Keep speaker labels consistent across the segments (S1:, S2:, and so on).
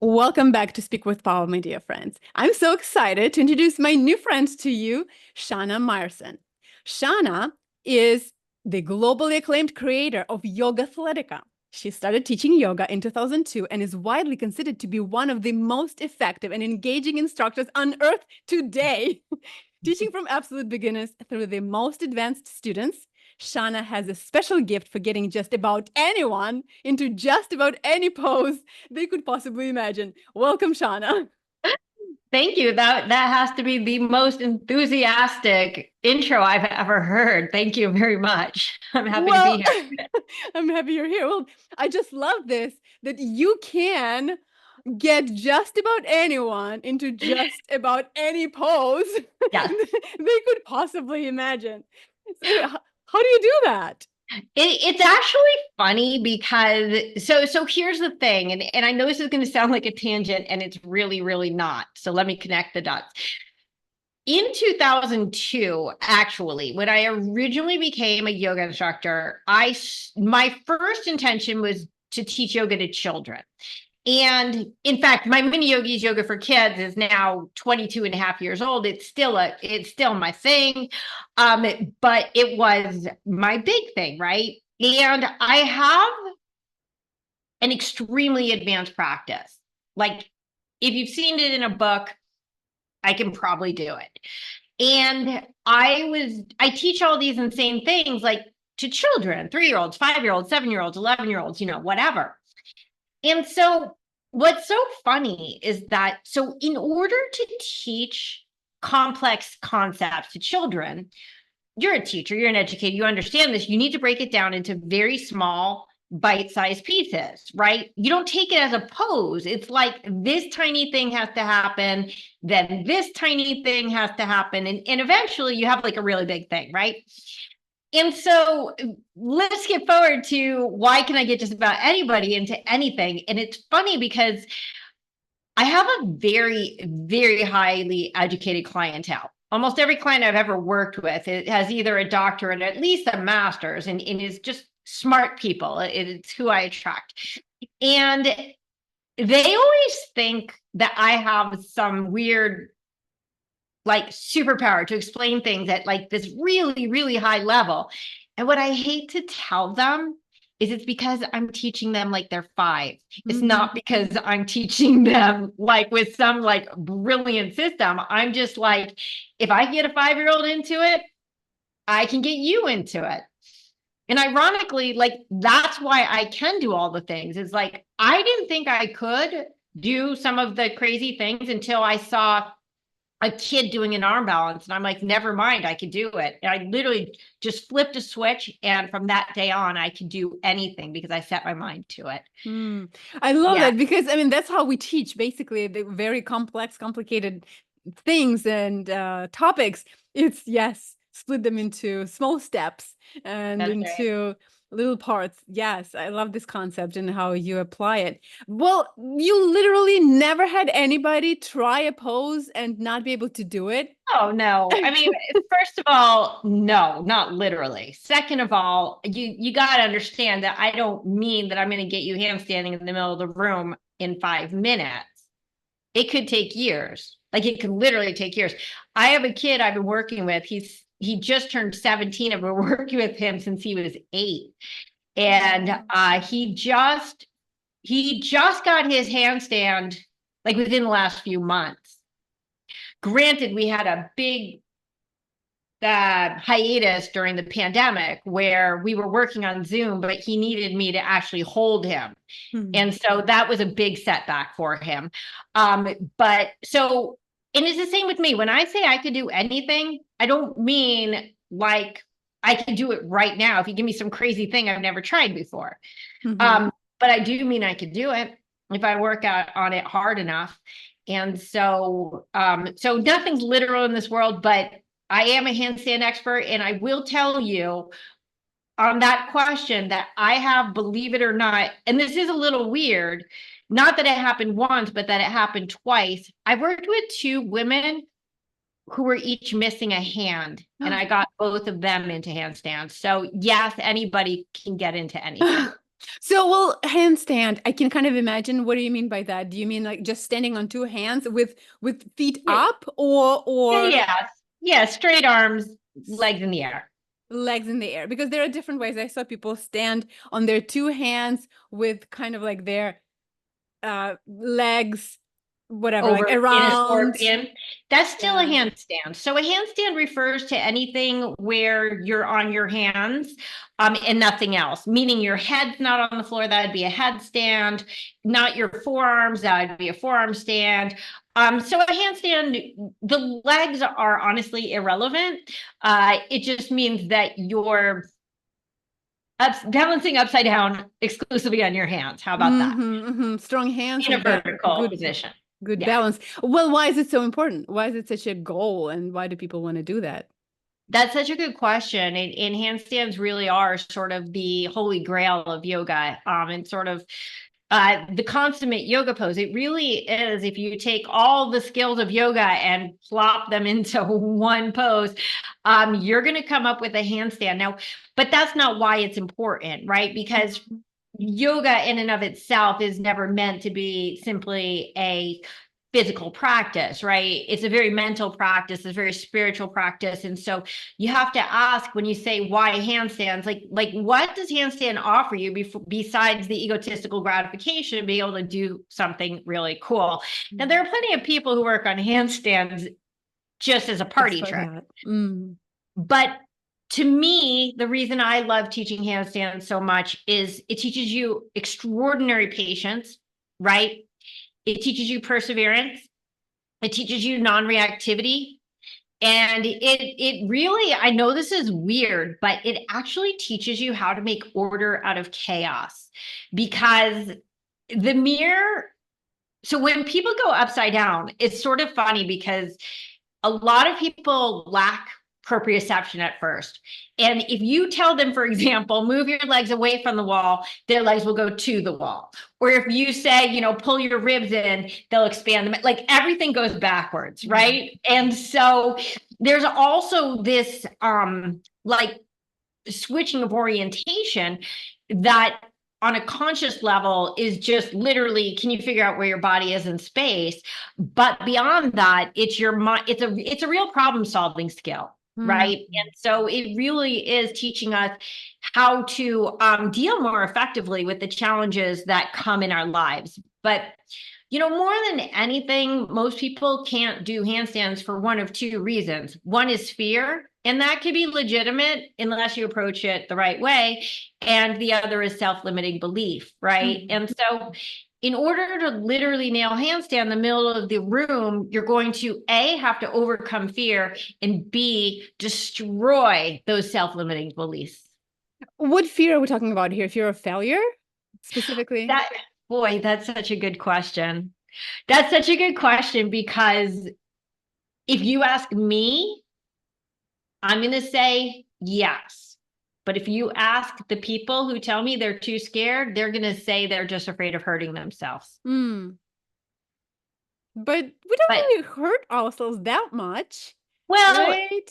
S1: Welcome back to Speak with Power, my dear friends. I'm so excited to introduce my new friend to you, Shana Meyerson. Shana is the globally acclaimed creator of YOGAthletica. She started teaching yoga in 2002 and is widely considered to be one of the most effective and engaging instructors on earth today. Teaching from absolute beginners through the most advanced students, Shana has a special gift for getting just about anyone into just about any pose they could possibly imagine. Welcome, Shana.
S2: Thank you. That has to be the most enthusiastic intro I've ever heard. Thank you very much. I'm happy to be
S1: Well,
S2: here.
S1: I'm happy you're here. Well, I just love this that you can get just about anyone into just about any pose
S2: Yes.
S1: they could possibly imagine. So, how do you do that?
S2: It's actually funny because so here's the thing, and I know this is going to sound like a tangent, and it's really not. So let me connect the dots. In 2002, actually, when I originally became a yoga instructor, my first intention was to teach yoga to children. And in fact, my mini yogis yoga for kids is now 22 and a half years old. It's still my thing. But it was my big thing, right? And I have an extremely advanced practice. Like if you've seen it in a book, I can probably do it. And I teach all these insane things like to children, 3-year-olds, 5-year-olds, 7-year-olds, 11-year-olds, whatever. And so what's so funny is that, so in order to teach complex concepts to children, you're a teacher, you're an educator, you understand this, you need to break it down into very small bite-sized pieces, right? You don't take it as a pose. It's like this tiny thing has to happen, then this tiny thing has to happen, and eventually you have like a really big thing, right? And so let's get forward to why can I get just about anybody into anything? And it's funny because I have a very highly educated clientele. Almost every client I've ever worked with, it has either a doctorate or at least a master's, and is just smart people. It's who I attract. And they always think that I have some weird like superpower to explain things at like this really high level. And what I hate to tell them is it's because I'm teaching them like they're 5. It's not because I'm teaching them like with some like brilliant system. I'm just like, if I get a 5-year-old into it, I can get you into it. And ironically, like that's why I can do all the things. Is like I didn't think I could do some of the crazy things until I saw a kid doing an arm balance. And I'm like, never mind, I could do it. And I literally just flipped a switch. And from that day on, I could do anything because I set my mind to it.
S1: I love
S2: Yeah.
S1: that because I mean that's how we teach basically the very complex, complicated things and topics. It's yes, split them into small steps and
S2: That's right.
S1: into little parts. Yes, I love this concept and how you apply it. Well, you literally never had anybody try a pose and not be able to do it.
S2: Oh, no. I mean, first of all, no, not literally. Second of all, you got to understand that I don't mean that I'm going to get you handstanding in the middle of the room in 5 minutes. It could take years. Like it could literally take years. I have a kid I've been working with. He just turned 17. I've been working with him since he was 8. And he just got his handstand like within the last few months. Granted, we had a big hiatus during the pandemic where we were working on Zoom, but he needed me to actually hold him. And so that was a big setback for him. But so, and it's the same with me. When I say I could do anything, I don't mean like I can do it right now. If you give me some crazy thing I've never tried before. But I do mean I could do it if I work out on it hard enough. And so, so nothing's literal in this world, but I am a handstand expert. And I will tell you on that question that I have, believe it or not, and this is a little weird, not that it happened once, but that it happened twice. I worked with 2 women who were each missing a hand, and I got both of them into handstands. So yes, anybody can get into anything.
S1: So, well, handstand, I can kind of imagine. What do you mean by that? Do you mean like just standing on two hands with feet
S2: Yeah,
S1: up,
S2: yeah,
S1: or
S2: yeah. Yeah, straight arms, legs in the air.
S1: legs in the air? Because there are different ways. I saw people stand on their two hands with kind of like their legs, whatever, like
S2: Over in a
S1: around.
S2: scorpion. That's still a
S1: Yeah.
S2: handstand. So a handstand refers to anything where you're on your hands and nothing else, meaning your head's not on the floor. That would be a headstand, not your forearms. That would be a forearm stand. So a handstand, the legs are honestly irrelevant. It just means that you're balancing upside down exclusively on your hands. How about that?
S1: Strong hands
S2: In a
S1: with that
S2: vertical
S1: good
S2: position.
S1: good
S2: Yeah.
S1: balance. Well, why is it so important? Why is it such a goal, and why do people want to do that?
S2: That's such a good question. And handstands really are sort of the holy grail of yoga. And sort of the consummate yoga pose. It really is. If you take all the skills of yoga and plop them into one pose, you're going to come up with a handstand. Now, but that's not why it's important, right? Because yoga in and of itself is never meant to be simply a physical practice, right? It's a very mental practice, it's a very spiritual practice. And so you have to ask, when you say why handstands, like what does handstand offer you besides the egotistical gratification of being able to do something really cool? Now there are plenty of people who work on handstands just as a
S1: Just
S2: party
S1: for
S2: trick.
S1: that.
S2: But to me, the reason I love teaching handstands so much is it teaches you extraordinary patience, right? It teaches you perseverance. It teaches you non-reactivity. And it really, I know this is weird, but it actually teaches you how to make order out of chaos. Because the mere, so when people go upside down, it's sort of funny because a lot of people lack proprioception at first. And if you tell them, for example, move your legs away from the wall, their legs will go to the wall. Or if you say, pull your ribs in, they'll expand them. Like everything goes backwards, right? And so there's also this like switching of orientation that on a conscious level is just literally, can you figure out where your body is in space? But beyond that, it's your mind. It's a real problem solving skill, right? And so it really is teaching us how to deal more effectively with the challenges that come in our lives. But more than anything, most people can't do handstands for one of two reasons. One is fear, and that could be legitimate unless you approach it the right way. And the other is self-limiting belief, right? And so in order to literally nail handstand in the middle of the room, you're going to A, have to overcome fear, and B, destroy those self-limiting beliefs.
S1: What fear are we talking about here? Fear of failure, specifically?
S2: Boy, that's such a good question. That's such a good question because if you ask me, I'm going to say yes. But if you ask the people who tell me they're too scared, they're going to say they're just afraid of hurting themselves.
S1: But we don't really hurt ourselves that much.
S2: Well,
S1: right?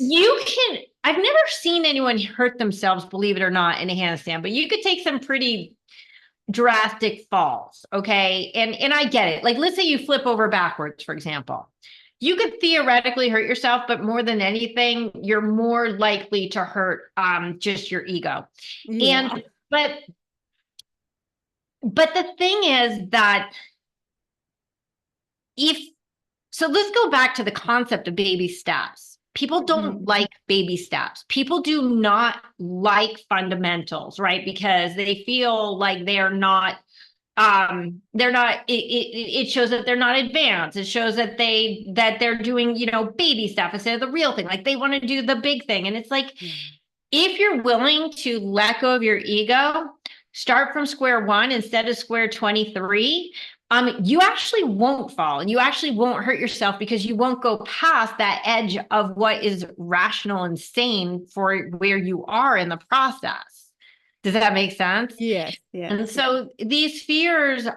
S2: I've never seen anyone hurt themselves, believe it or not, in a handstand, but you could take some pretty drastic falls, okay? And I get it. Like, let's say you flip over backwards, for example. You could theoretically hurt yourself, but more than anything, you're more likely to hurt just your ego.
S1: Yeah.
S2: But the thing is that so let's go back to the concept of baby steps. People don't like baby steps. People do not like fundamentals, right? Because they feel like they're not it shows that they're not advanced. It shows that they're doing baby stuff instead of the real thing. Like they want to do the big thing. And it's like, if you're willing to let go of your ego, start from square one instead of square 23, you actually won't fall and you actually won't hurt yourself because you won't go past that edge of what is rational and sane for where you are in the process. Does that make sense?
S1: Yes. Yeah.
S2: And so these fears,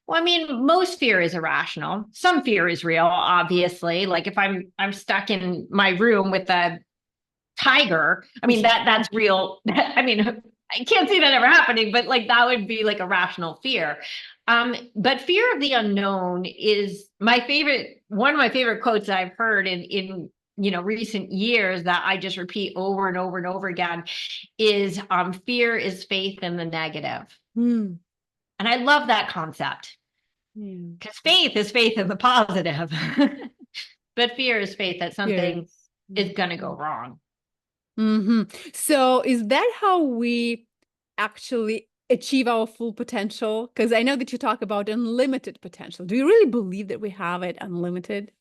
S2: most fear is irrational. Some fear is real, obviously. Like if I'm stuck in my room with a tiger, that's real. I can't see that ever happening, but like that would be like a rational fear. But fear of the unknown is my favorite, one of my favorite quotes that I've heard in recent years that I just repeat over and over and over again is fear is faith in the negative.
S1: Hmm.
S2: And I love that concept
S1: Yeah.
S2: because faith is faith in the positive. But fear is faith that something
S1: Yes.
S2: is going to go wrong.
S1: Hmm. So is that how we actually achieve our full potential? Because I know that you talk about unlimited potential. Do you really believe that we have it unlimited?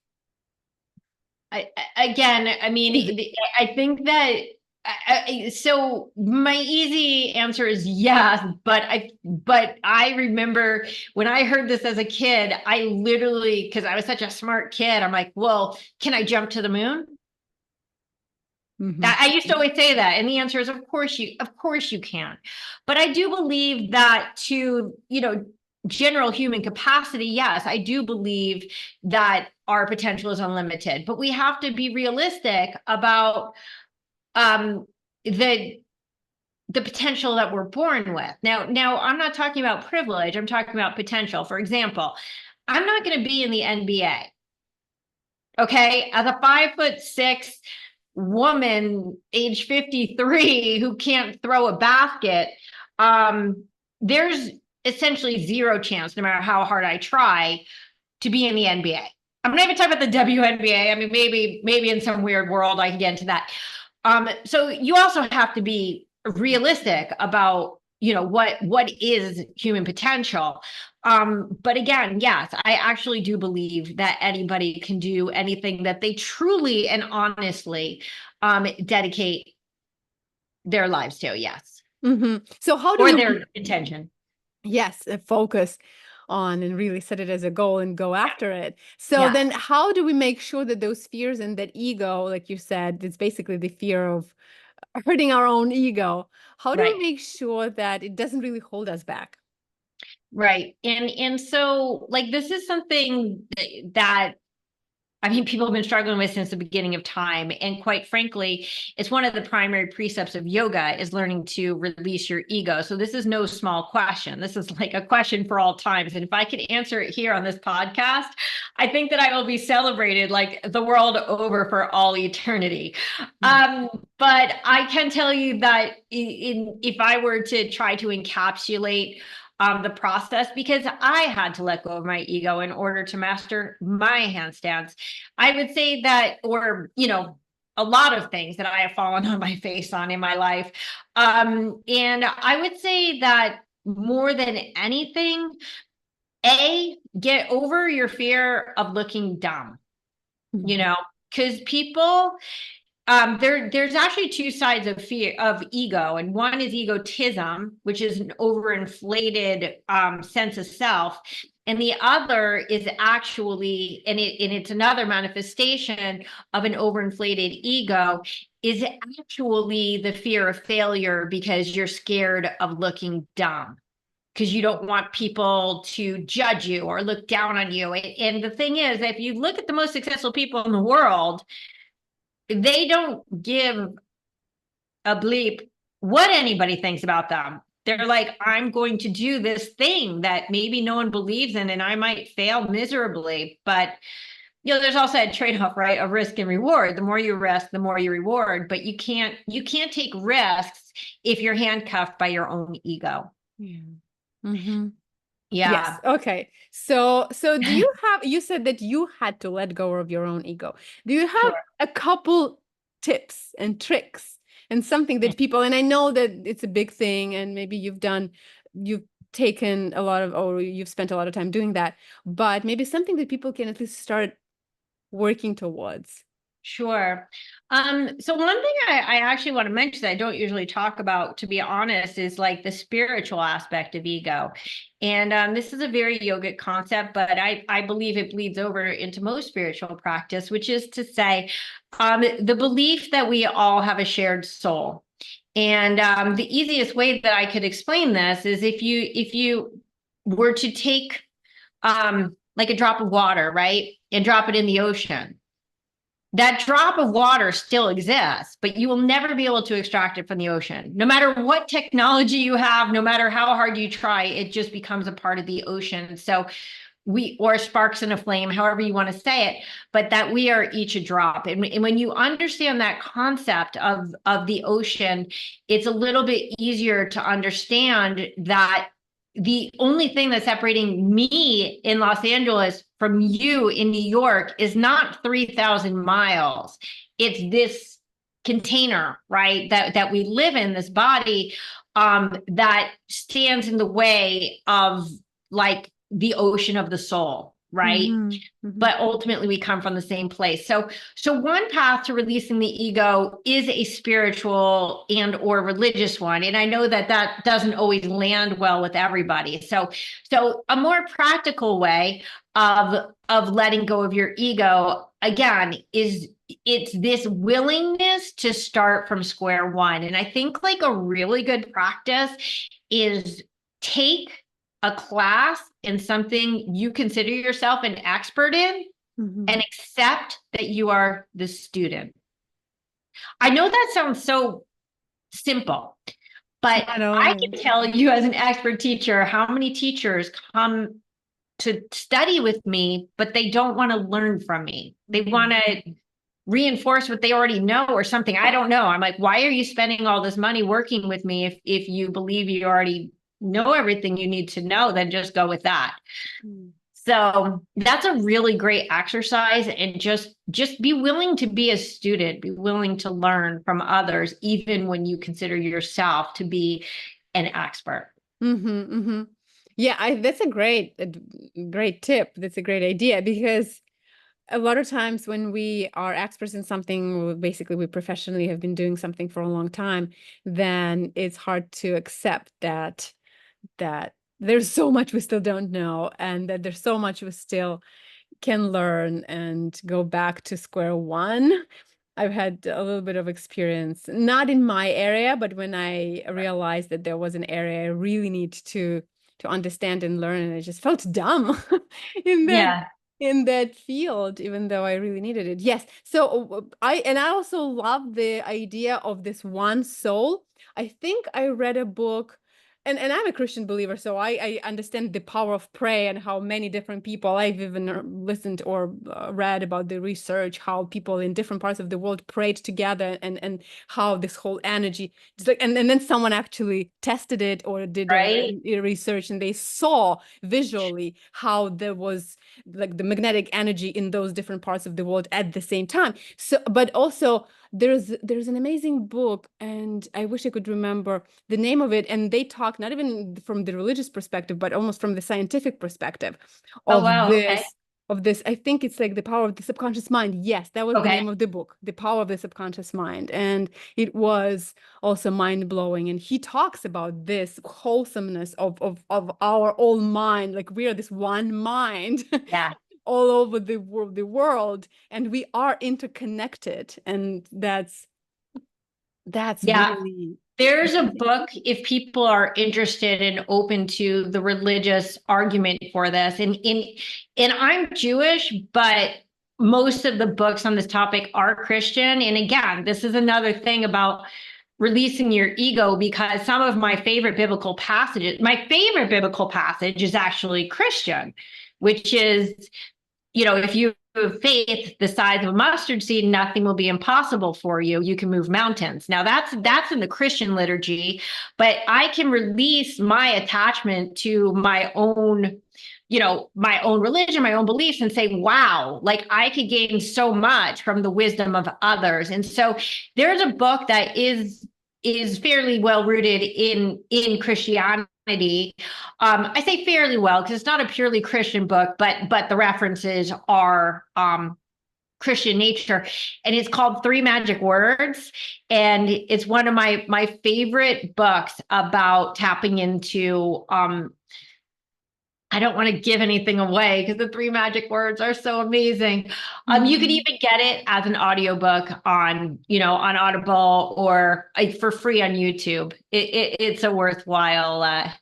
S2: Again, I
S1: Is
S2: mean,
S1: it-
S2: I think that so my easy answer is yes, but I remember when I heard this as a kid, I literally, because I was such a smart kid, I'm like, well, can I jump to the moon?
S1: Mhm.
S2: I used to always say that, and the answer is of course you can. But I do believe that to, general human capacity, yes, I do believe that our potential is unlimited, but we have to be realistic about um the potential that we're born with. Now I'm not talking about privilege, I'm talking about potential. For example, I'm not going to be in the NBA. Okay, as a 5'6" woman, age 53, who can't throw a basket, there's essentially zero chance, no matter how hard I try, to be in the NBA. I'm not even talking about the WNBA. I mean, maybe in some weird world I can get into that. So you also have to be realistic about, what is human potential. But again, yes, I actually do believe that anybody can do anything that they truly and honestly dedicate their lives to. Yes,
S1: So how do
S2: or
S1: you,
S2: their intention.
S1: yes, focus on and really set it as a goal and go after it? So
S2: Yeah,
S1: then how do we make sure that those fears and that ego, like you said, it's basically the fear of hurting our own ego. How do
S2: right.
S1: we make sure that it doesn't really hold us back?
S2: Right. And so like this is something that I mean, people have been struggling with since the beginning of time. And quite frankly, it's one of the primary precepts of yoga is learning to release your ego. So this is no small question. This is like a question for all times. And if I could answer it here on this podcast, I think that I will be celebrated like the world over for all eternity.
S1: Mm.
S2: But I can tell you that if I were to try to encapsulate the process, because I had to let go of my ego in order to master my handstands, I would say that, or, a lot of things that I have fallen on my face on in my life. And I would say that more than anything, get over your fear of looking dumb, you
S1: Mhm.
S2: know, because people there's actually two sides of fear of ego, and one is egotism, which is an overinflated sense of self, and the other is actually, and it's another manifestation of an overinflated ego, is actually the fear of failure because you're scared of looking dumb. Because you don't want people to judge you or look down on you. And the thing is, if you look at the most successful people in the world, they don't give a bleep what anybody thinks about them. They're like, I'm going to do this thing that maybe no one believes in, and I might fail miserably. But there's also a trade-off, right? Of risk and reward. The more you risk, the more you reward. But you can't take risks if you're handcuffed by your own ego.
S1: Yeah. Hmm. Yes.
S2: Yeah,
S1: Okay. So do you have, you said that you had to let go of your own ego. Do you have
S2: sure.
S1: a couple tips and tricks and something that people, and I know that it's a big thing and maybe you've taken a lot of, or you've spent a lot of time doing that, but maybe something that people can at least start working towards.
S2: Sure. So one thing I actually want to mention that I don't usually talk about, to be honest, is like the spiritual aspect of ego. And this is a very yogic concept, but I believe it bleeds over into most spiritual practice, which is to say, the belief that we all have a shared soul. And the easiest way that I could explain this is if you were to take like a drop of water, right, and drop it in the ocean. that drop of water still exists, but you will never be able to extract it from the ocean. No matter what technology you have, no matter how hard you try, it just becomes a part of the ocean. So or sparks in a flame, however you want to say it, but that we are each a drop. And when you understand that concept of the ocean, it's a little bit easier to understand that the only thing that's separating me in Los Angeles from you in New York is not 3,000 miles. It's this container, right? That we live in, this body, that stands in the way of like the ocean of the soul, right? But ultimately we come from the same place. So one path to releasing the ego is a spiritual and or religious one. And I know that doesn't always land well with everybody. So a more practical way of letting go of your ego, again, is it's this willingness to start from square one. And I think like a really good practice is take a class in something you consider yourself an expert in, and accept that you are the student. I know that sounds so simple, but I can tell you as an expert teacher how many teachers come to study with me, but they don't want to learn from me. They want to reinforce what they already know or something. I don't know. I'm like, why are you spending all this money working with me if you believe you already know everything you need to know? Then just go with that. So that's a really great exercise, and just be willing to be a student, be willing to learn from others, even when you consider yourself to be an expert.
S1: Yeah, that's a great tip. That's a great idea, because a lot of times when we are experts in something, basically we professionally have been doing something for a long time, then it's hard to accept that there's so much we still don't know, and that there's so much we still can learn and go back to square one. I've had a little bit of experience, not in my area, but when I realized that there was an area I really need to understand and learn, and I just felt dumb in that field, even though I really needed it. Yes. So I also love the idea of this one soul. I think I read a book, and I'm a Christian believer, so I understand the power of prayer and how many different people, I've even listened or read about the research, how people in different parts of the world prayed together, and how this whole energy, just like, and then someone actually tested it or did a research, and they saw visually how there was like the magnetic energy in those different parts of the world at the same time. So, but also there's an amazing book, and I wish I could remember the name of it, and they talk not even from the religious perspective, but almost from the scientific perspective of this. I think it's like The Power of the Subconscious Mind. Yes, that was the name of the book, The Power of the Subconscious Mind. And it was also mind-blowing. And he talks about this wholesomeness of our own mind, like we are this one mind. All over the world, and we are interconnected, and that's really.
S2: There's a book, if people are interested and open to the religious argument for this, and I'm Jewish, but most of the books on this topic are Christian. And again, this is another thing about releasing your ego, because some of my favorite biblical passages, my favorite biblical passage is actually Christian, which is, if you have faith the size of a mustard seed, nothing will be impossible for you. You can move mountains. Now that's in the Christian liturgy, but I can release my attachment to my own, my own religion, my own beliefs, and say, wow, like I could gain so much from the wisdom of others. And so there's a book that is fairly well rooted in Christianity. I say fairly well because it's not a purely Christian book, but the references are Christian nature, and it's called Three Magic Words, and it's one of my favorite books about tapping into. I don't want to give anything away because the Three Magic Words are so amazing. You can even get it as an audiobook on Audible or for free on YouTube. It's a worthwhile.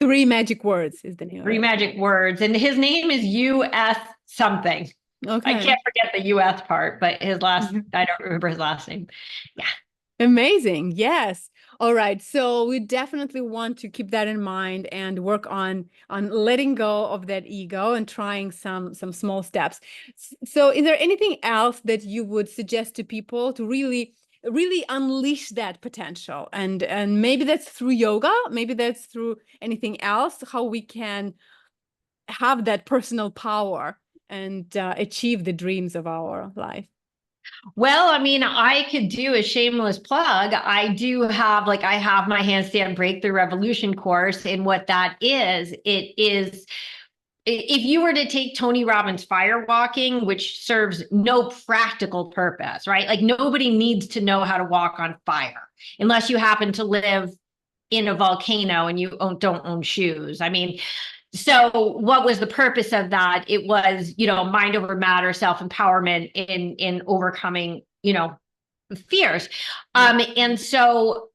S1: Three Magic Words is the name.
S2: Three Magic Words, and his name is U.S. something. I
S1: Okay.
S2: can't forget the US part, but I don't remember his last name. Yeah.
S1: Amazing. Yes. All right. So we definitely want to keep that in mind and work on letting go of that ego and trying some small steps. So is there anything else that you would suggest to people to really unleash that potential? And maybe that's through yoga, maybe that's through anything else, how we can have that personal power and achieve the dreams of our life.
S2: Well, I mean, I could do a shameless plug. I have my handstand breakthrough revolution course. And what that is, it is, if you were to take Tony Robbins firewalking, which serves no practical purpose, right? Like nobody needs to know how to walk on fire unless you happen to live in a volcano and don't own shoes. I mean, so what was the purpose of that? It was, mind over matter, self-empowerment in overcoming, fears. And so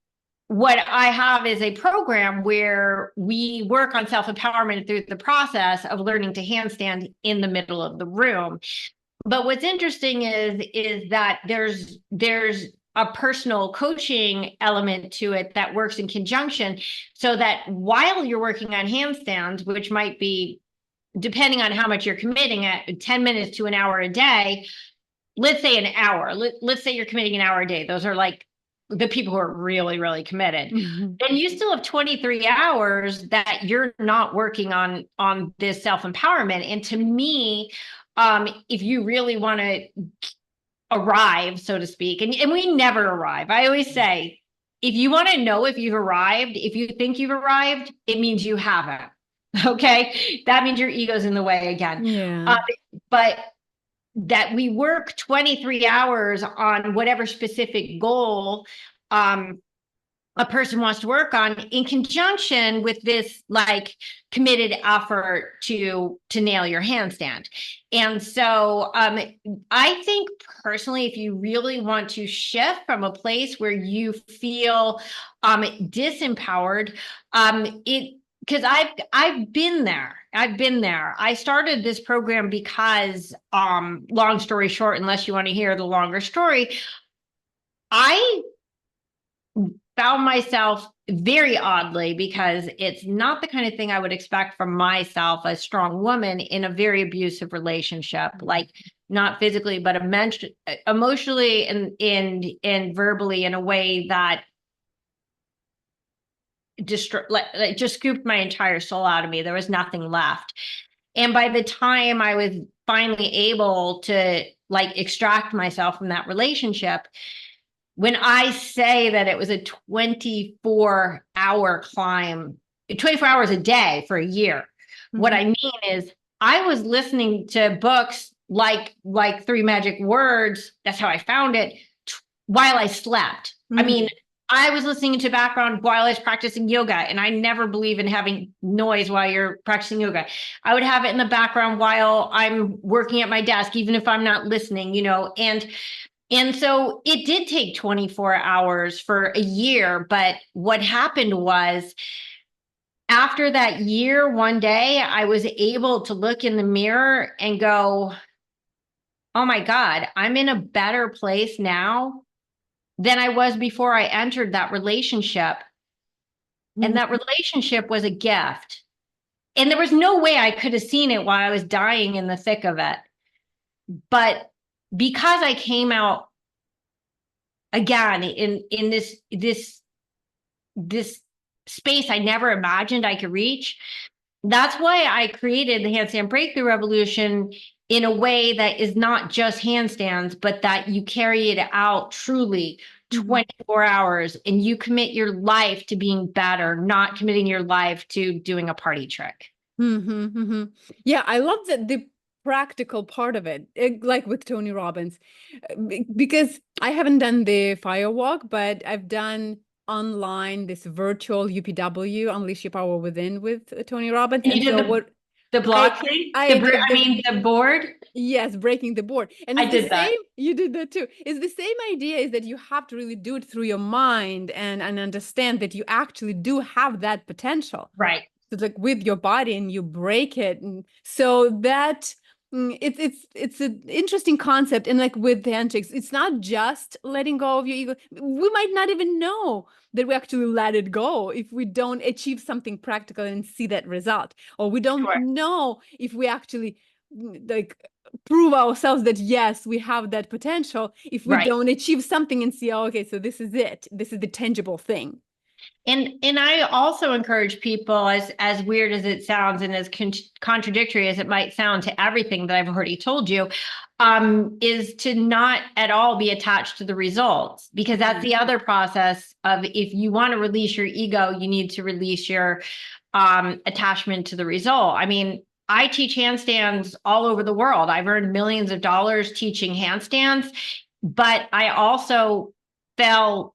S2: what I have is a program where we work on self-empowerment through the process of learning to handstand in the middle of the room. But what's interesting is that there's a personal coaching element to it that works in conjunction, so that while you're working on handstands, which might be, depending on how much you're committing, at 10 minutes to an hour a day, let's say an hour, let's say you're committing an hour a day. Those are like the people who are really, really committed.
S1: Mhm.
S2: Then you still have 23 hours that you're not working on this self-empowerment. And to me, if you really want to arrive, so to speak, and we never arrive. I always say, if you want to know if you've arrived, if you think you've arrived, it means you haven't. Okay. That means your ego's in the way again.
S1: Yeah.
S2: But that we work 23 hours on whatever specific goal a person wants to work on, in conjunction with this like committed effort to nail your handstand. And so I think personally, if you really want to shift from a place where you feel disempowered, because I've been there. I started this program because, long story short, unless you want to hear the longer story, I found myself very oddly, because it's not the kind of thing I would expect from myself, a strong woman, in a very abusive relationship, like not physically, but emotionally and verbally, in a way that just scooped my entire soul out of me. There was nothing left. And by the time I was finally able to like extract myself from that relationship, when I say that it was a 24-hour climb, 24 hours a day for a year, what I mean is I was listening to books like Three Magic Words. That's how I found it, while I slept. I mean, I was listening to background while I was practicing yoga, and I never believe in having noise while you're practicing yoga. I would have it in the background while I'm working at my desk, even if I'm not listening, and so it did take 24 hours for a year. But what happened was, after that year, one day, I was able to look in the mirror and go, oh my God, I'm in a better place now than I was before I entered that relationship. And that relationship was a gift. And there was no way I could have seen it while I was dying in the thick of it. But because I came out again in this space I never imagined I could reach, that's why I created the Handstand Breakthrough Revolution, in a way that is not just handstands, but that you carry it out truly 24 hours, and you commit your life to being better, not committing your life to doing a party trick.
S1: Yeah, I love the practical part of it, like with Tony Robbins, because I haven't done the firewalk, but I've done online this virtual UPW, Unleash Your Power Within, with Tony Robbins.
S2: And
S1: And
S2: you
S1: so
S2: did
S1: what
S2: the block thing?
S1: I did
S2: The board?
S1: yes, breaking the board. And
S2: I
S1: it's the
S2: did that.
S1: same, you did that too. It's the same idea, is that you have to really do it through your mind and understand that you actually do have that potential.
S2: Right.
S1: So it's like with your body, and you break it. And so that It's an interesting concept, and like with the handshakes, it's not just letting go of your ego. We might not even know that we actually let it go if we don't achieve something practical and see that result, or we don't
S2: Sure.
S1: know if we actually like prove ourselves that yes, we have that potential if we
S2: Right.
S1: don't achieve something and see, oh, okay, so this is it. This is the tangible thing.
S2: And I also encourage people, as weird as it sounds and as contradictory as it might sound to everything that I've already told you, is to not at all be attached to the results, because that's the other process of, if you want to release your ego, you need to release your attachment to the result. I mean, I teach handstands all over the world. I've earned millions of dollars teaching handstands, but I also fell,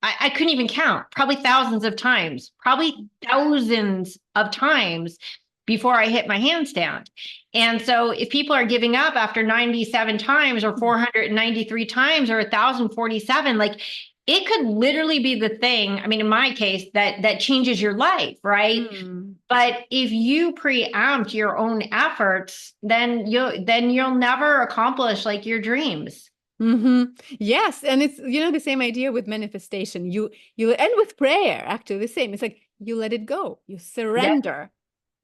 S2: I couldn't even count, probably thousands of times, probably thousands of times before I hit my handstand. And so if people are giving up after 97 times or 493 times or 1,047, like, it could literally be the thing, I mean, in my case, that changes your life, right?
S1: Mm.
S2: But if you preempt your own efforts, then you'll never accomplish like your dreams.
S1: Yes, and it's the same idea with manifestation. You and with prayer, actually the same. It's like you let it go, you
S2: Yep.
S1: surrender.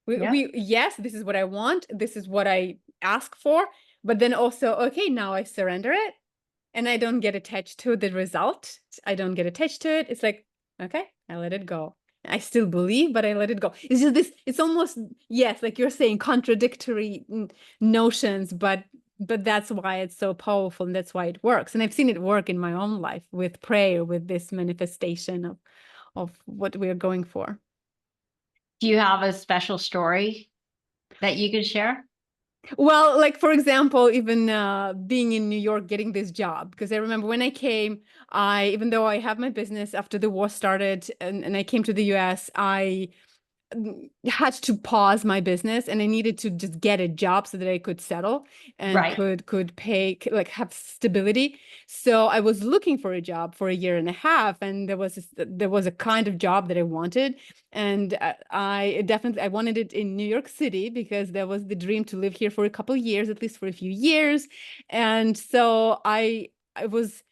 S2: Yep.
S1: We yes, this is what I want, this is what I ask for, but then also, okay, now I surrender it, and I don't get attached to the result. I don't get attached to it. It's like, okay, I let it go. I still believe, but I let it go. It's just this, it's almost, yes, like you're saying, contradictory notions, but that's why it's so powerful, and that's why it works. And I've seen it work in my own life with prayer, with this manifestation of what we're going for.
S2: Do you have a special story that you could share?
S1: Well, like for example, even being in New York, getting this job, because I remember when I came, even though I have my business after the war started, and I came to the US, I had to pause my business, and I needed to just get a job so that I could settle and
S2: Right.
S1: could pay, like have stability. So I was looking for a job for a year and a half, and there was a kind of job that I wanted, and I wanted it in New York City because that was the dream, to live here for a couple of years, at least for a few years. And so I was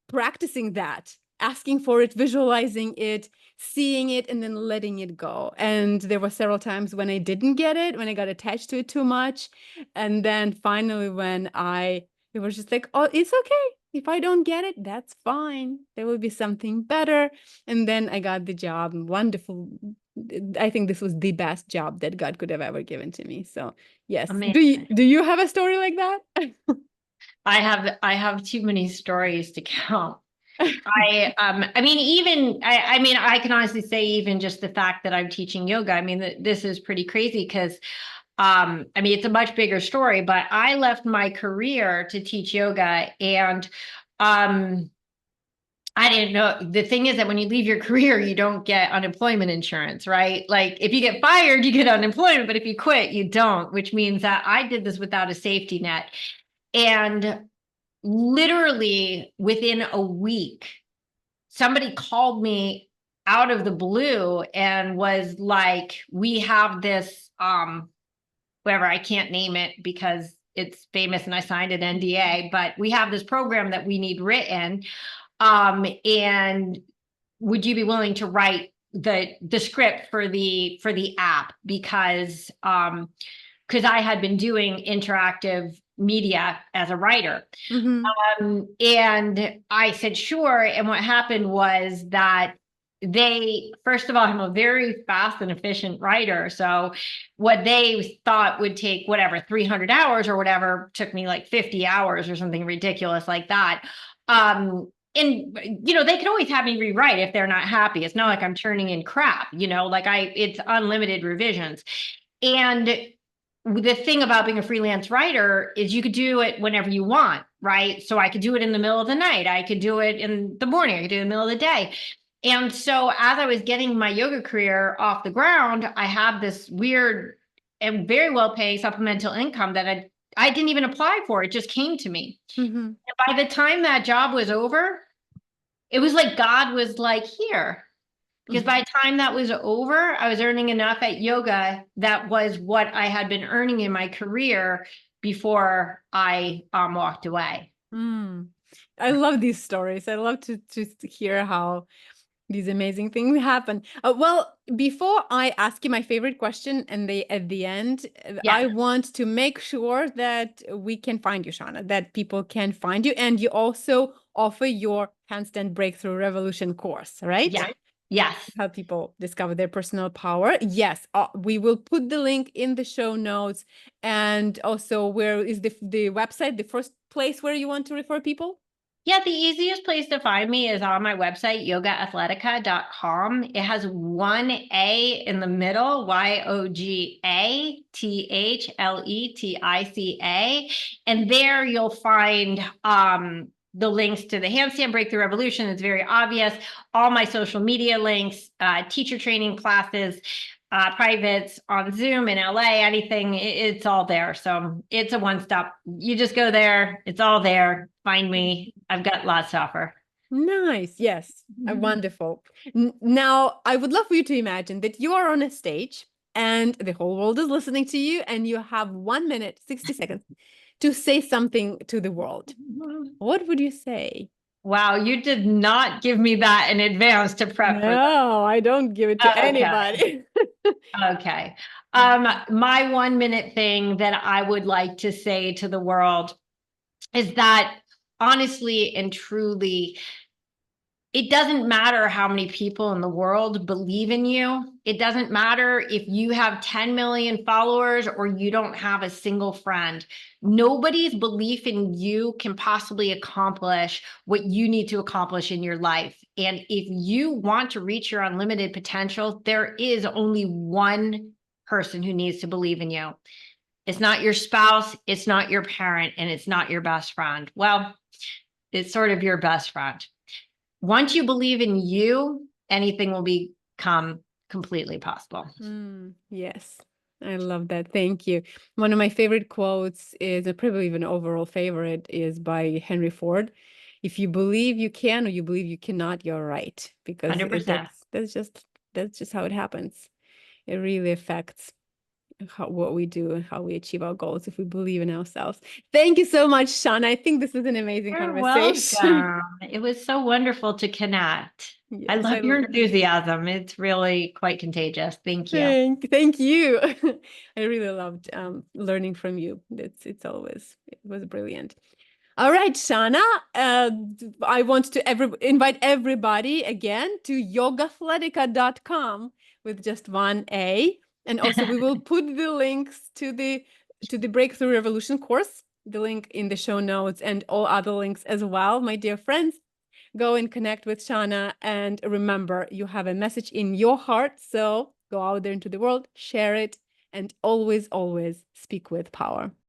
S1: practicing that, asking for it, visualizing it, seeing it, and then letting it go. And there were several times when I didn't get it, when I got attached to it too much. And then finally, it was just like, oh, it's okay. If I don't get it, that's fine. There will be something better. And then I got the job. Wonderful. I think this was the best job that God could have ever given to me. So yes.
S2: Amazing.
S1: Do you have a story like that?
S2: I have too many stories to count. I mean, I mean, I can honestly say, even just the fact that I'm teaching yoga, I mean, this is pretty crazy because, I mean, it's a much bigger story, but I left my career to teach yoga, and, I didn't know. The thing is that when you leave your career, you don't get unemployment insurance, right? Like, if you get fired, you get unemployment, but if you quit, you don't, which means that I did this without a safety net. And literally within a week, somebody called me out of the blue and was like, we have this, whatever, I can't name it because it's famous and I signed an NDA, but we have this program that we need written. And would you be willing to write the script for the app? Because I had been doing interactive media as a writer.
S1: Hmm.
S2: And I said, sure. And what happened was that first of all, I'm a very fast and efficient writer. So what they thought would take, whatever, 300 hours or whatever, took me like 50 hours or something ridiculous like that. And they can always have me rewrite if they're not happy. It's not like I'm turning in crap, like it's unlimited revisions. And the thing about being a freelance writer is you could do it whenever you want, right? So I could do it in the middle of the night. I could do it in the morning. I could do it in the middle of the day. And so as I was getting my yoga career off the ground, I had this weird and very well-paying supplemental income that I didn't even apply for. It just came to me.
S1: Hmm.
S2: And by the time that job was over, it was like God was like, here, because by the time that was over, I was earning enough at yoga. That was what I had been earning in my career before I walked away.
S1: Mm. I love these stories. I love to hear how these amazing things happen. Well, before I ask you my favorite question, and at the end,
S2: Yeah.
S1: I want to make sure that we can find you, Shana, that people can find you, and you also offer your handstand breakthrough revolution course, right?
S2: Yeah. Yes.
S1: Help people discover their personal power. Yes, we will put the link in the show notes, and also where is the website, the first place where you want to refer people?
S2: Yeah, the easiest place to find me is on my website, yogathletica.com. It has one A in the middle, YOGAthletica. And there you'll find the links to the Handstand Breakthrough Revolution. It's very obvious. All my social media links, teacher training classes, privates on Zoom in LA, anything, it's all there. So it's a one-stop. You just go there. It's all there. Find me. I've got lots to offer.
S1: Nice. Yes. Wonderful. Now, I would love for you to imagine that you are on a stage and the whole world is listening to you, and you have 1 minute, 60 seconds to say something to the world. What would you say?
S2: Wow, you did not give me that in advance to prep for
S1: No, I don't give it to
S2: that. Okay.
S1: anybody.
S2: Okay. My 1 minute thing that I would like to say to the world is that honestly and truly, it doesn't matter how many people in the world believe in you. It doesn't matter if you have 10 million followers or you don't have a single friend. Nobody's belief in you can possibly accomplish what you need to accomplish in your life. And if you want to reach your unlimited potential, there is only one person who needs to believe in you. It's not your spouse, it's not your parent, and it's not your best friend. Well, it's sort of your best friend. Once you believe in you, anything will become completely possible.
S1: Yes, I love that. Thank you. One of my favorite quotes is, probably even overall favorite, is by Henry Ford. If you believe you can or you believe you cannot, you're right. Because
S2: 100%.
S1: that's just how it happens. It really affects what we do and how we achieve our goals if we believe in ourselves. Thank you so much, Shana. I think this is an amazing
S2: You're
S1: conversation.
S2: welcome. It was so wonderful to connect. I
S1: Yes,
S2: love your enthusiasm. It's really quite contagious. Thank you.
S1: thank you. I really loved learning from you. It was brilliant. All right, Shana, I want to invite everybody again to YOGAthletica.com with just one A. And also we will put the links to the Breakthrough Revolution course, the link in the show notes, and all other links as well, my dear friends. Go and connect with Shana, and remember, you have a message in your heart, so go out there into the world, share it, and always, always speak with power.